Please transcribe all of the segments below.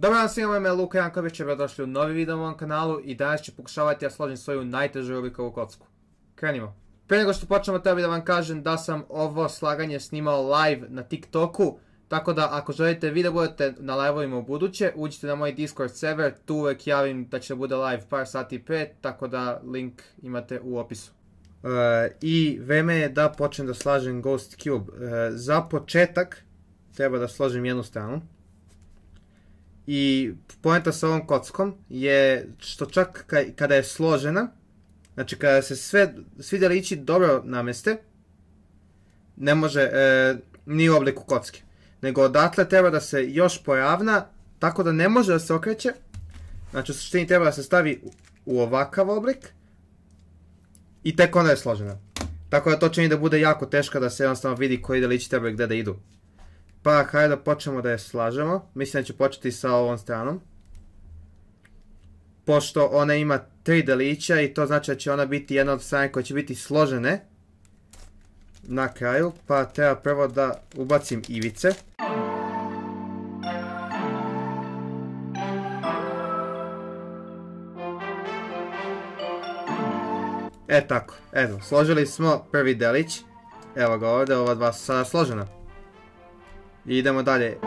Dobar dan svima, ime je Luka Janković, dobrodošli u novi video na ovom kanalu i danas ću pokušavati da složim svoju najtežu Rubikovu kocku. Krenimo. Prije nego što počnemo, treba bi da vam kažem da sam ovo slaganje snimao live na TikToku, tako da ako želite vi da budete na live-ovima u buduće, uđite na moj Discord server, tu uvek javim da će bude live par sati pred, tako da link imate u opisu. I vreme je da počnem da slažem Ghost Cube. Za početak treba da složim jednu stranu. I poenta sa ovom kockom je što čak kada je složena, znači kada se svi delići dobro nameste, ne može ni u obliku kocke. Nego odatle treba da se još poravna, tako da ne može da se okreće. Znači u suštini treba da se stavi u ovakav oblik i tek onda je složena. Tako da to će mi da bude jako teško da se jednostavno vidi koji delići treba i gde da idu. Pa hajde da počnemo da je slažemo. Mislim da ću početi sa ovom stranom. Pošto ona ima 3 delića i to znači da će ona biti jedna od strane koje će biti složene na kraju. Pa treba prvo da ubacim ivice. Tako, eto, složili smo prvi delić. Evo ga ovdje, ova dva su sada složena. I idemo dalje.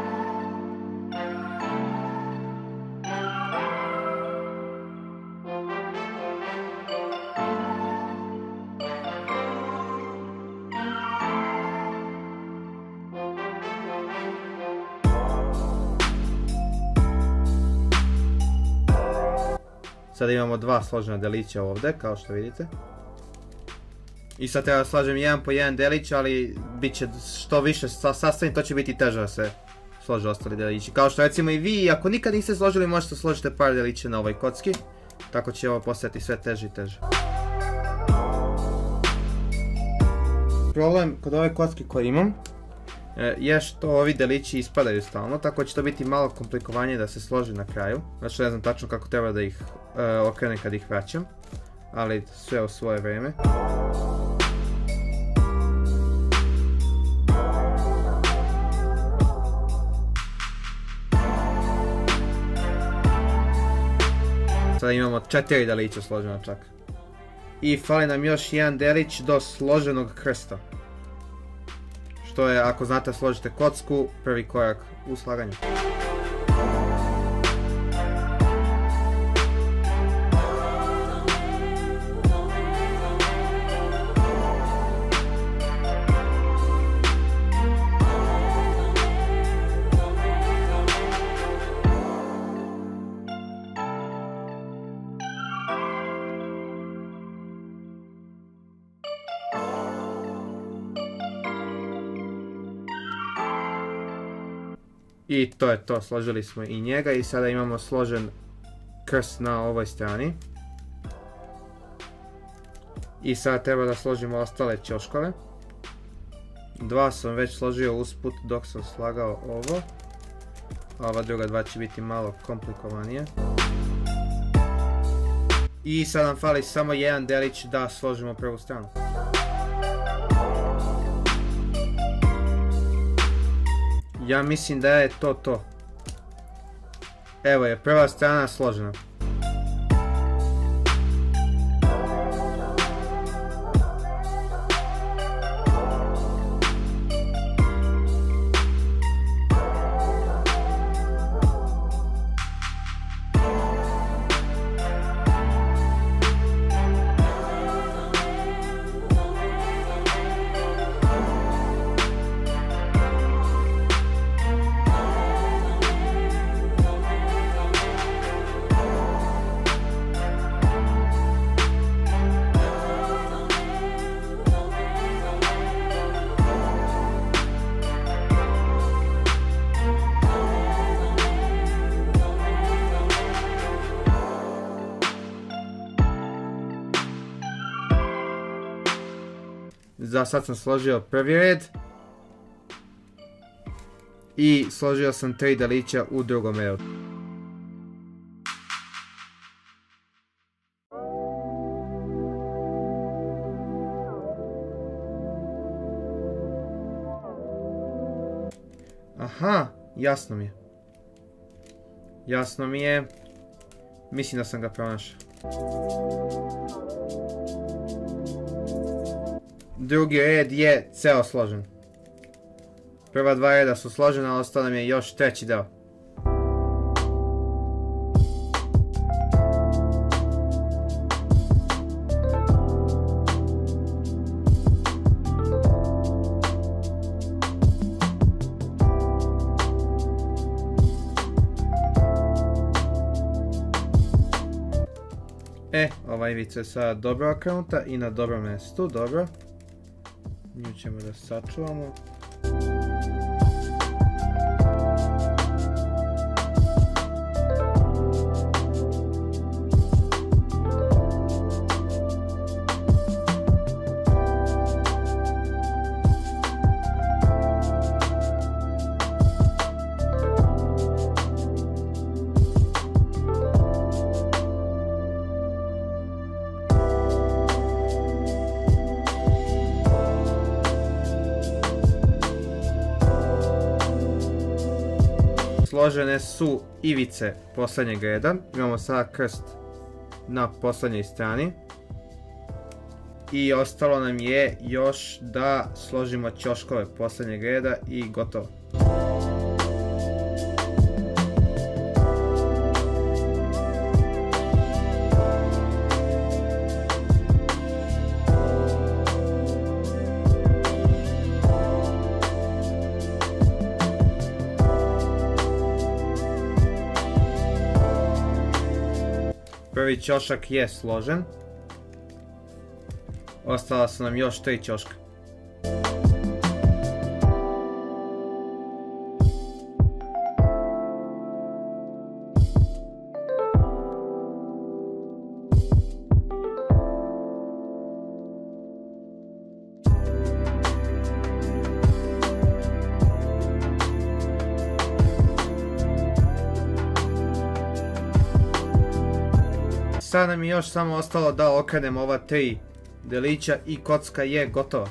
Sada imamo dva složena delića ovdje, kao što vidite. I sad treba da slažem jedan po jedan delić, ali bit će što više sastavim, to će biti teže da se slože ostali delići. Kao što recimo i vi, ako nikad niste složili, možete složiti par delića na ovoj kocki. Tako će ovo postati sve teže i teže. Problem kod ove kocke koju imam je što ovi delići ispadaju stalno, tako će to biti malo komplikovanje da se složi na kraju. Znači ne znam tačno kako treba da ih okrenem kad ih vraćam, ali sve u svoje vreme. Sada imamo 4 delića složeno čak. I fali nam još jedan delić do složenog krsta. Što je, ako znate složite kocku, prvi korak u slaganju. I to je to, složili smo i njega i sada imamo složen krst na ovoj strani. I sada treba da složimo ostale ćoškove. Dva sam već složio usput dok sam slagao ovo. A ova druga dva će biti malo komplikovanije. I sada nam fali samo jedan delić da složimo prvu stranu. Ja mislim da je to. Evo je, prva strana složena. Za sad sam složio prvi red. I složio sam 3 delića u drugom redu. Aha, jasno mi je. Jasno mi je. Mislim da sam ga pronašao. Drugi red je ceo složen. Prva dva reda su složena, ali ostao nam je još treći deo. Ova ivica je sada dobro okrenuta i na dobrom mjestu, dobro. Nju ćemo da sačuvamo. Složene su ivice posljednjeg reda. Imamo sada krst na posljednjoj strani. I ostalo nam je još da složimo ćoškove posljednjeg reda i gotovo. Prvi ćošak je složen. Ostala su nam još 3 ćoška. Sada nam je još samo ostalo da okrenemo ova 3 delića i kocka je gotova.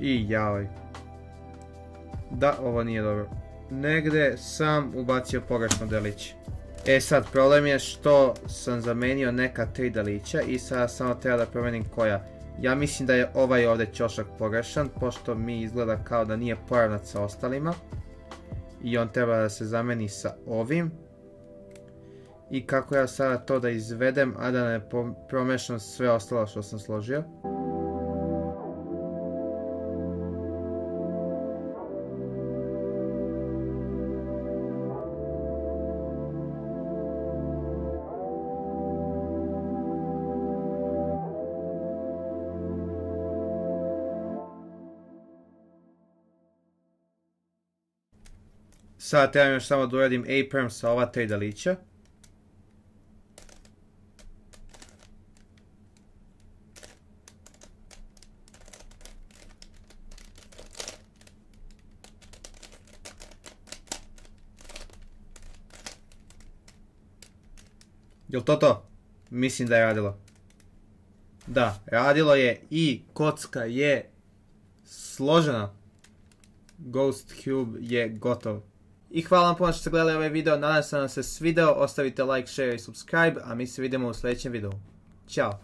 I jaoj. Da, ovo nije dobro. Negde sam ubacio pogrešno deliće. Sad, problem je što sam zamenio neka 3 delića i sada samo treba da promenim koja. Ja mislim da je ovaj ovdje ćošak pogrešan, pošto mi izgleda kao da nije poravnat sa ostalima. I on treba da se zameni sa ovim. I kako ja sada to da izvedem, a da ne promešam sve ostalo što sam složio. Sada trebam još samo da uradim A-perm sa ova 3 delića. Jel to to? Mislim da je radilo. Da, radilo je i kocka je složena. Ghost Cube je gotov. I hvala vam puno što ste gledali ovaj video, nadam se da vam se svideo, ostavite like, share i subscribe, a mi se vidimo u sljedećem videu. Ćao!